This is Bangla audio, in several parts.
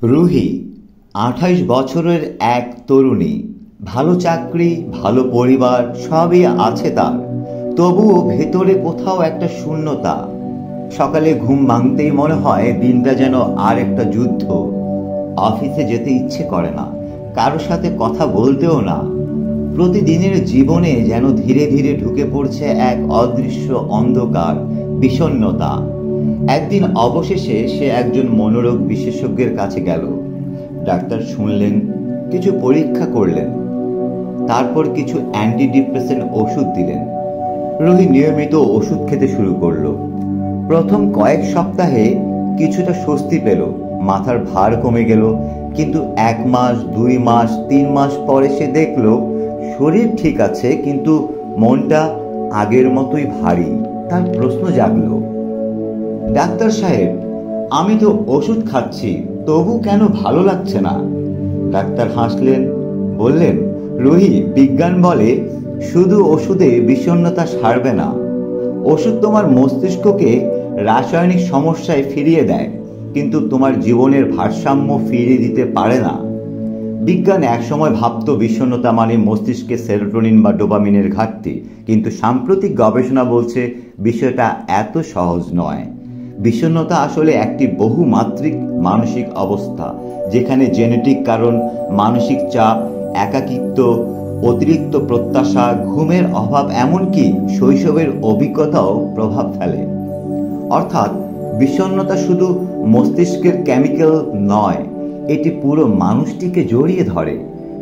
রুহি ২৮ বছরের এক তরুণী। ভালো চাকরি, ভালো পরিবার সবই আছে তার, তবুও ভেতরে কোথাও একটা শূন্যতা। সকালে ঘুম ভাঙতেই মনে হয় দিনটা যেন আর একটা যুদ্ধ। অফিসে যেতে ইচ্ছে করে না, কারোর সাথে কথা বলতেও না। প্রতিদিনের জীবনে যেন ধীরে ধীরে ঢুকে পড়ছে এক অদৃশ্য অন্ধকার, বিষণ্ণতা। একদিন অবশেষে সে একজন মনোরোগ বিশেষজ্ঞের কাছে গেল। ডাক্তার শুনলেন, কিছু পরীক্ষা করলেন, তারপর কিছু অ্যান্টিডিপ্রেসেন্ট ওষুধ দিলেন। রুহি নিয়মিত ওষুধ খেতে শুরু করলো। প্রথম কয়েক সপ্তাহে কিছুটা স্বস্তি পেল, মাথার ভার কমে গেল। কিন্তু 1 মাস, 2 মাস, 3 মাস পরে সে দেখল শরীর ঠিক আছে, কিন্তু মনটা আগের মতোই ভারী। তার প্রশ্ন জাগলো, ডাক্তার সাহেব, আমি তো ওষুধ খাচ্ছি, তবু কেন ভালো লাগছে না? ডাক্তার হাসলেন, বললেন, রুহি, বিজ্ঞান বলে শুধু ওষুধে বিষণ্ণতা সারবে না। ওষুধ তোমার মস্তিষ্ককে রাসায়নিক সমস্যায় ফিরিয়ে দেয়, কিন্তু তোমার জীবনের ভারসাম্য ফিরিয়ে দিতে পারে না। বিজ্ঞান একসময় ভাবত বিষণ্ণতা মানে মস্তিষ্কে সেরোটোনিন বা ডোপামিনের ঘাটতি, কিন্তু সাম্প্রতিক গবেষণা বলছে বিষয়টা এত সহজ নয়। বিষণ্ণতা আসলে একটি বহুমাত্রিক মানসিক অবস্থা, যেখানে জেনেটিক কারণ, মানসিক চাপ, একাকিত্ব, অতিরিক্ত প্রত্যাশা, ঘুমের অভাব, এমনকি শৈশবের অভিজ্ঞতাও প্রভাব ফেলে। অর্থাৎ বিষণ্ণতা শুধু মস্তিষ্কের কেমিক্যাল নয়, এটি পুরো মানুষটিকে জড়িয়ে ধরে।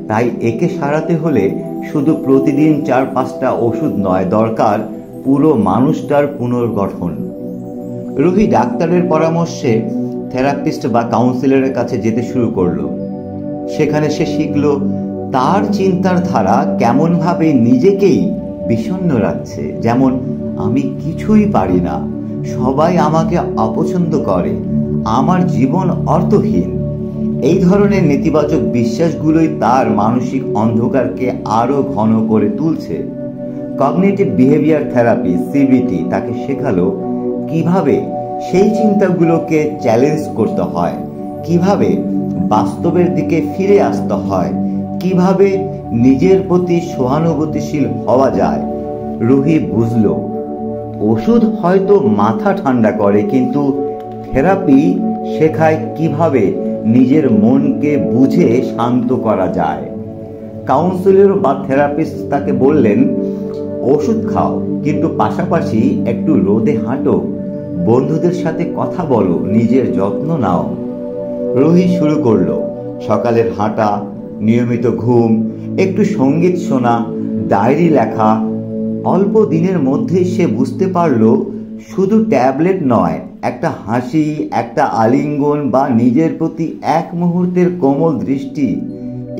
তাই একে সারাতে হলে শুধু প্রতিদিন 4-5টা ওষুধ নয়, দরকার পুরো মানুষটার পুনর্গঠন। রুহি ডাক্তারের পরামর্শে থেরাপিস্ট বা কাউন্সিলরের কাছে যেতে শুরু করলো। সেখানে সে শিখল তার চিন্তার ধারা কেমন ভাবে নিজেকেই বিষণ্ণ রাখছে। যেমন, আমি কিছুই পারি না, সবাই আমাকে অপছন্দ করে, আমার জীবন অর্থহীন। এই ধরনের নেতিবাচক বিশ্বাসগুলোই তার মানসিক অন্ধকারকে আরো ঘন করে তুলছে। কগনিটিভ বিহেভিয়ার থেরাপি সিবিটি তাকে শেখালো কিভাবে সেই চিন্তাগুলোকে চ্যালেঞ্জ করতে হয়, কিভাবে বাস্তবের দিকে ফিরে আসতে হয়, কিভাবে নিজের প্রতি সহানুভূতিশীল হওয়া যায়। রুহি বুঝল, ওষুধ হয়তো মাথা ঠান্ডা করে, কিন্তু থেরাপি শেখায় কিভাবে নিজের মনকে বুঝে শান্ত করা যায়। কাউন্সিলর বা থেরাপিস্ট তাকে বললেন, ওষুধ খাও, কিন্তু পাশাপাশি একটু রোদে হাঁটো, বন্ধুদের সাথে কথা বলো, নিজের যত্ন নাও। রুহি শুরু করলো সকালের হাঁটা, নিয়মিত ঘুম, একটু সঙ্গীত শোনা, ডায়েরি লেখা। অল্প দিনের মধ্যেই সে বুঝতে পারলো শুধু ট্যাবলেট নয়, একটা হাসি, একটা আলিঙ্গন বা নিজের প্রতি এক মুহূর্তের কোমল দৃষ্টি,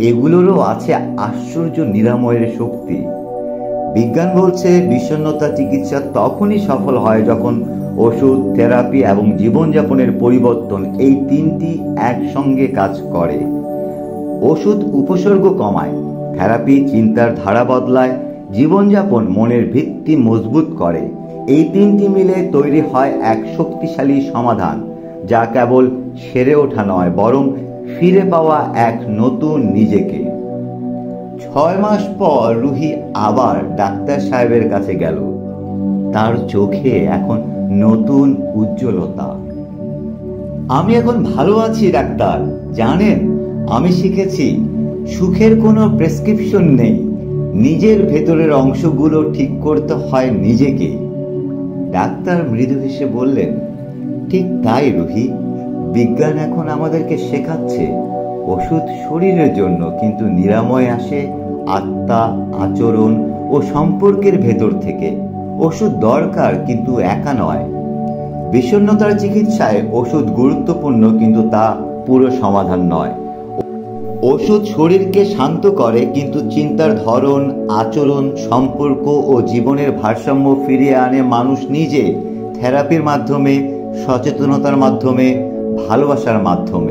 এগুলোরও আছে আশ্চর্য নিরাময়ের শক্তি। বিজ্ঞান বলছে বিষণ্ণতা চিকিৎসা তখনই সফল হয় যখন ওষুধ, থেরাপি এবং জীবনযাপনের পরিবর্তন, এই তিনটি একসঙ্গে কাজ করে। ওষুধ উপসর্গ কমায়, থেরাপি চিন্তার ধারা বদলায়, জীবনযাপন মনের ভিত্তি মজবুত করে। এই তিনটি মিলে তৈরি হয় এক শক্তিশালী সমাধান, যা কেবল সেরে ওঠা নয়, বরং ফিরে পাওয়া এক নতুন নিজেকে। 6 মাস পর রুহি আবার ডাক্তার সাহেবের কাছে গেল। তার চোখে এখন নতুন উজ্জ্বলতা। আমি এখন ভালো আছি ডাক্তার, জানেন, আমি শিখেছি সুখের কোনো প্রেসক্রিপশন নেই, নিজের ভেতরের অংশগুলো ঠিক করতে হয় নিজেকে। ডাক্তার মৃদু হেসে বললেন, ঠিক তাই রুহি, বিজ্ঞান এখন আমাদেরকে শেখাচ্ছে ওষুধ শরীরের জন্য, কিন্তু নিরাময় আসে আত্মা, আচরণ ও সম্পর্কের ভেতর থেকে। ওষুধ দরকার, কিন্তু একা নয়। বিষণ্ণতার চিকিৎসায় ওষুধ গুরুত্বপূর্ণ, কিন্তু তা পুরো সমাধান নয়। ওষুধ শরীরকে শান্ত করে, কিন্তু চিন্তার ধরন, আচরণ, সম্পর্ক ও জীবনের ভারসাম্য ফিরিয়ে আনে মানুষ নিজে, থেরাপির মাধ্যমে, সচেতনতার মাধ্যমে, ভালোবাসার মাধ্যমে।